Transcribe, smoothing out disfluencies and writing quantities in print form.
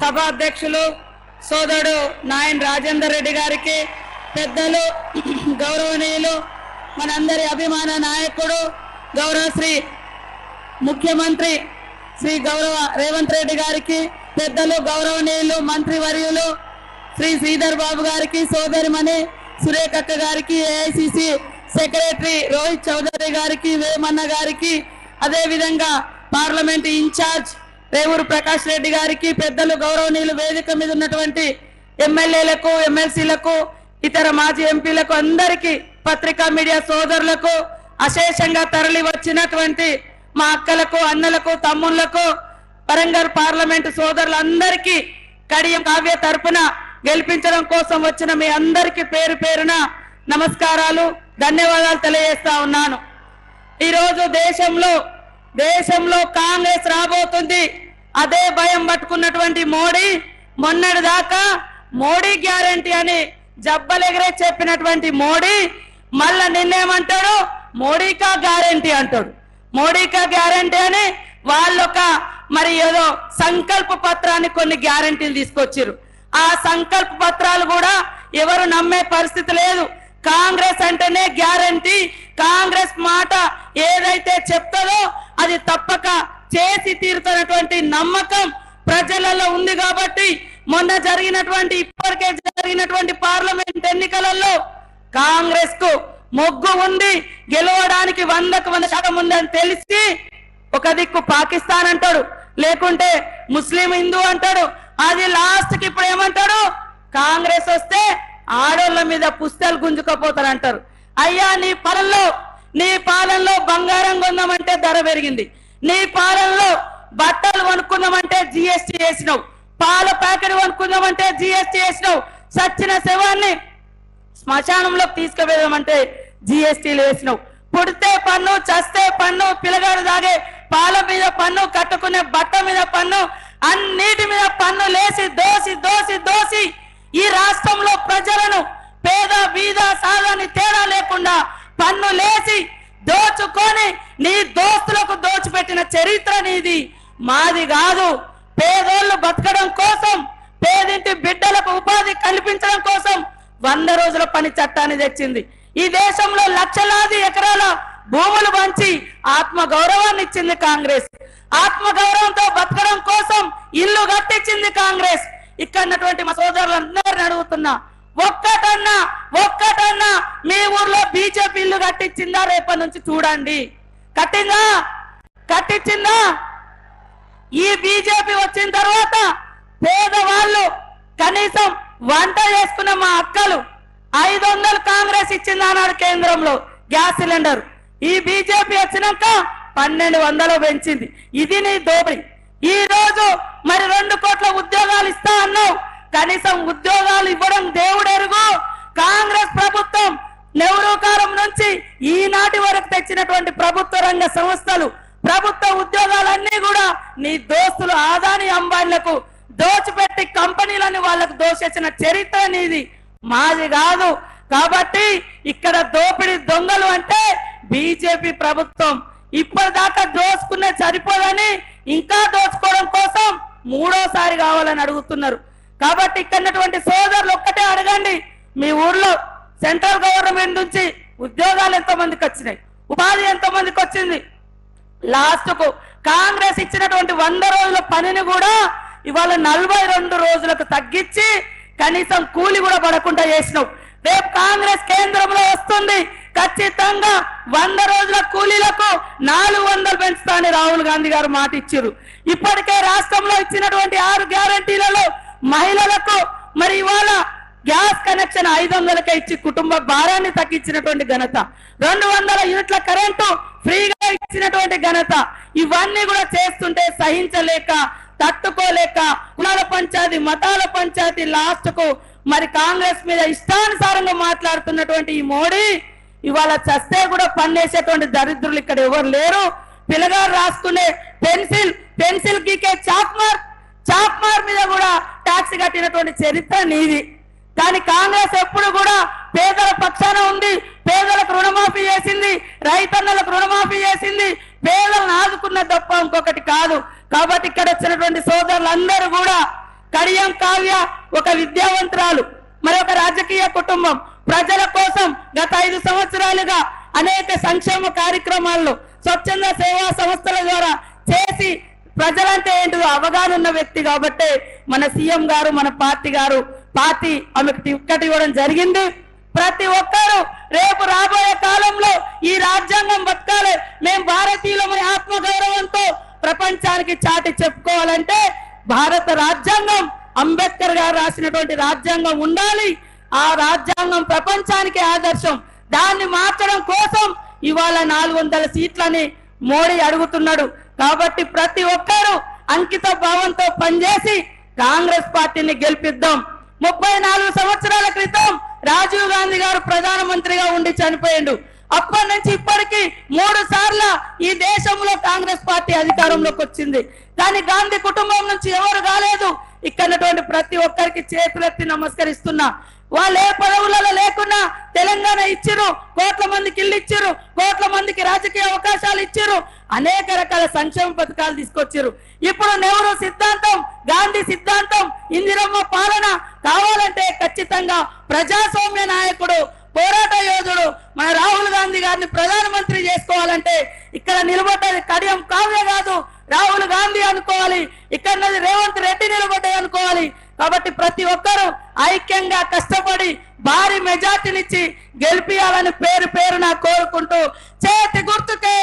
సభా అధ్యక్షులు సోదరుడు నాయన్ రాజేందర్ రెడ్డి గారికి, పెద్దలు గౌరవనీయులు మనందరి అభిమాన నాయకుడు గౌరవ శ్రీ ముఖ్యమంత్రి శ్రీ గౌరవ రేవంత్ రెడ్డి గారికి, పెద్దలు గౌరవనీయులు మంత్రివర్యులు శ్రీ శ్రీధర్ బాబు గారికి, సోదరిమణి సురేఖక్క గారికి, ఏఐసిసి సెక్రటరీ రోహిత్ చౌదరి గారికి, వేమన్న గారికి, అదే విధంగా పార్లమెంట్ ఇన్ఛార్జ్ రేవూరు ప్రకాష్ రెడ్డి గారికి, పెద్దలు గౌరవనీయులు వేదిక మీద ఉన్నటువంటి ఎమ్మెల్యేలకు, ఎమ్మెల్సీలకు, ఇతర మాజీ ఎంపీలకు, అందరికీ పత్రికా మీడియా సోదరులకు, అశేషంగా తరలి వచ్చినటువంటి మా అక్కలకు, అన్నలకు, తమ్ముళ్లకు, వరంగల్ పార్లమెంటు సోదరులందరికీ కడియం కావ్య తరపున గెలిపించడం కోసం వచ్చిన మీ అందరికీ పేరు పేరున నమస్కారాలు, ధన్యవాదాలు తెలియజేస్తా ఉన్నాను. ఈరోజు దేశంలో కాంగ్రెస్ రాబోతుంది. అదే భయం పట్టుకున్నటువంటి మోడీ మొన్నటి దాకా మోడీ గ్యారంటీ అని జబ్బలెగరే చెప్పినటువంటి మోడీ మళ్ళా నిన్నేమంటాడు, మోడీకా గ్యారంటీ అంటాడు. మోడీకా గ్యారంటీ అని వాళ్ళొక మరి ఏదో సంకల్ప పత్రాన్ని కొన్ని గ్యారంటీలు తీసుకొచ్చారు. ఆ సంకల్ప పత్రాలు కూడా ఎవరు నమ్మే పరిస్థితి లేదు. కాంగ్రెస్ అంటేనే గ్యారంటీ, కాంగ్రెస్ మాట ఏదైతే చెప్తారో అది తప్పక చేసి తీరుతున్నటువంటి నమ్మకం ప్రజలలో ఉంది. కాబట్టి ఇప్పటికే జరిగినటువంటి పార్లమెంట్ ఎన్నికలలో కాంగ్రెస్ కు మొగ్గు ఉంది, గెలవడానికి 100% ఉందని తెలిసి ఒక దిక్కు పాకిస్తాన్ అంటాడు, లేకుంటే ముస్లిం హిందూ అంటాడు. అది లాస్ట్ కి ఇప్పుడు ఏమంటాడు, కాంగ్రెస్ వస్తే ఆడోళ్ళ మీద పుస్తలు గుంజుకపోతారు అంటారు. అయ్యా నీ పాలనలో బంగారం కొందామంటే ధర పెరిగింది, నీ పాలనలో బట్టలు కొనుక్కుందామంటే జిఎస్టీ వేసినావు, పాల ప్యాకెట్ కొనుక్కుందామంటే జిఎస్టీ వేసినావు, సచ్చిన శవాన్ని శ్మశానంలోకి తీసుకువెళ్దామంటే జిఎస్టీలు వేసినావు. పుడితే పన్ను, చస్తే పన్ను, పిల్లగాడు తాగే పాల మీద పన్ను, కట్టుకునే బట్ట మీద పన్ను, అన్నిటి మీద పన్ను లేసి దోసి ఈ రాష్ట్రంలో ప్రజలను పేద బీద సాదాని తేడా లేకుండా పన్ను లేసి దోచుకొని నీ దోస్తులకు దోచిపెట్టిన చరిత్ర నీది, మాది కాదు. పేదోళ్ళు బతకడం కోసం, పేదింటి బిడ్డలకు ఉపాధి కల్పించడం కోసం 100 రోజుల పని చట్టాన్ని తెచ్చింది. ఈ దేశంలో లక్షలాది ఎకరాల భూములు పంచి ఆత్మ గౌరవాన్ని ఇచ్చింది కాంగ్రెస్. ఆత్మ గౌరవంతో బతకడం కోసం ఇల్లు కట్టించింది కాంగ్రెస్. ఇక్కడటువంటి మా సోదరులందరిని అడుగుతున్నా, ఒక్కటన్నా మీ ఊర్లో బీజేపీ ఇల్లు కట్టించిందా? రేపటి నుంచి చూడండి. కట్టించిందా? ఈ బీజేపీ వచ్చిన తర్వాత పేదవాళ్ళు కనీసం వంట చేసుకున్న మా అక్కలు 500 కాంగ్రెస్ ఇచ్చింది అన్నాడు కేంద్రంలో గ్యాస్ సిలిండర్. ఈ బీజేపీ వచ్చినాక 1200 పెంచింది. ఇది నీ దోపిడీ. ఈ రోజు మరి 2 కోట్ల ఉద్యోగాలు ఇస్తా అన్నావు, కనీసం ఉద్యోగాలు ఇవ్వడం దేవుడు ఎరుగు. కాంగ్రెస్ ప్రభుత్వం నెహ్రూ కాలం నుంచి ఈనాటి వరకు తెచ్చినటువంటి ప్రభుత్వ రంగ సంస్థలు, ప్రభుత్వ ఉద్యోగాలన్నీ కూడా నీ దోస్తులు ఆదాని అంబానీలకు దోచిపెట్టి కంపెనీలని వాళ్ళకు దోచేసిన చరిత్ర నీది, మాది కాదు. కాబట్టి ఇక్కడ దోపిడీ దొంగలు అంటే బీజేపీ ప్రభుత్వం. ఇప్పటిదాకా దోచుకునే సరిపోదని ఇంకా దోచుకోవడం కోసం 3వసారి కావాలని అడుగుతున్నారు. కాబట్టి ఇక్కడటువంటి సోదరులు ఒక్కటే అడగండి, మీ ఊర్లో సెంట్రల్ గవర్నమెంట్ నుంచి ఉద్యోగాలు ఎంతమందికి వచ్చినాయి, ఉపాధి ఎంతమందికి వచ్చింది? లాస్ట్ కు కాంగ్రెస్ ఇచ్చినటువంటి 100 రోజుల పనిని కూడా ఇవాళ 42 రోజులకు తగ్గించి కనీసం కూలి కూడా పడకుండా చేసినావు. రేపు కాంగ్రెస్ కేంద్రంలో వస్తుంది, ఖచ్చితంగా 100 రోజుల కూలీలకు 400 పెంచుతా అని రాహుల్ గాంధీ గారు మాట ఇచ్చారు. ఇప్పటికే రాష్ట్రంలో ఇచ్చినటువంటి 6 గ్యారంటీలలో మహిళలకు మరి ఇవాళ గ్యాస్ కనెక్షన్ 500కే ఇచ్చి కుటుంబ భారాన్ని తగ్గించినటువంటి ఘనత, 200 యూనిట్ల కరెంటు ఫ్రీగా ఇచ్చినటువంటి ఘనత, ఇవన్నీ కూడా చేస్తుంటే సహించలేక, తట్టుకోలేక కులాల పంచాయతీ, మతాల పంచాయతీ, లాస్ట్ కు మరి కాంగ్రెస్ మీద ఇష్టానుసారంగా మాట్లాడుతున్నటువంటి ఈ మోడీ ఇవాళ చస్తే కూడా పన్నేసేటువంటి దరిద్రులు ఇక్కడ ఎవరు లేరు. పిల్లగారు రాసుకునే పెన్సిల్ గీకే చాక్మార్ మీద కూడా ట్యాక్స్ కట్టినటువంటి చరిత్ర నీది. కానీ కాంగ్రెస్ ఎప్పుడు కూడా పేదల పక్షాన ఉంది, పేదలకు రుణమాఫీ చేసింది, రైతన్నలకు రుణమాఫీ చేసింది, పేదలను ఆదుకున్న తప్ప ఇంకొకటి కాదు. కాబట్టి ఇక్కడ వచ్చినటువంటి సోదరులందరూ కూడా కడియం కావ్య ఒక విద్యావంతురాలు, మరి ఒక రాజకీయ కుటుంబం. ప్రజల కోసం గత 5 సంవత్సరాలుగా అనేక సంక్షేమ కార్యక్రమాల్లో స్వచ్ఛంద సేవా సంస్థల ద్వారా చేసి ప్రజలంటే ఏంటో అవగాహన ఉన్న వ్యక్తి కాబట్టి మన సీఎం గారు, మన పార్టీ ఆమెకు టికెట్ ఇవ్వడం జరిగింది. ప్రతి ఒక్కరూ రేపు రాబోయే కాలంలో ఈ రాజ్యాంగం బతకాలి, మేము భారతీయులమని ఆత్మగౌరవంతో ప్రపంచానికి చాటి చెప్పుకోవాలంటే భారత రాజ్యాంగం, అంబేద్కర్ గారు రాసినటువంటి రాజ్యాంగం ఉండాలి. ఆ రాజ్యాంగం ప్రపంచానికి ఆదర్శం. దాన్ని మార్చడం కోసం ఇవాళ 400 సీట్లని మోడీ అడుగుతున్నాడు. కాబట్టి ప్రతి ఒక్కరూ అంకిత భావంతో పనిచేసి కాంగ్రెస్ పార్టీని గెలిపిద్దాం. 34 సంవత్సరాల క్రితం రాజీవ్ గాంధీ గారు ప్రధానమంత్రిగా ఉండి చనిపోయిండు. అప్పటి నుంచి ఇప్పటికీ 3 సార్లు ఈ దేశంలో కాంగ్రెస్ పార్టీ అధికారంలోకి వచ్చింది. కానీ గాంధీ కుటుంబం నుంచి ఎవరు కాలేదు. ఇక్కడ ప్రతి ఒక్కరికి చేతులెత్తి నమస్కరిస్తున్నా. వాళ్ళు ఏ పదవులలో లేకున్నా తెలంగాణ ఇచ్చిరు, కోట్ల మందికి ఇల్లు ఇచ్చిరు, కోట్ల మందికి రాజకీయ అవకాశాలు ఇచ్చిరు, అనేక రకాల సంక్షేమ పథకాలు తీసుకొచ్చారు. ఇప్పుడు నెహ్రూ సిద్ధాంతం, గాంధీ సిద్ధాంతం, ఇందిరమ్మ పాలన కావాలంటే ఖచ్చితంగా ప్రజాస్వామ్య నాయకుడు, పోరాట యోధుడు మన రాహుల్ గాంధీ గారిని ప్రధానమంత్రి చేసుకోవాలంటే ఇక్కడ నిలబడ్డది కడియం కావ్య కాదు, రాహుల్ గాంధీ అనుకోవాలి. ఇక్కడ రేవంత్ రెడ్డి నిలబడ్డది అనుకోవాలి. కాబట్టి ప్రతి ఒక్కరూ ఐక్యంగా కష్టపడి భారీ మెజార్టీనిచ్చి గెలిపియాలని పేరున కోరుకుంటూ చేతి గుర్తుకే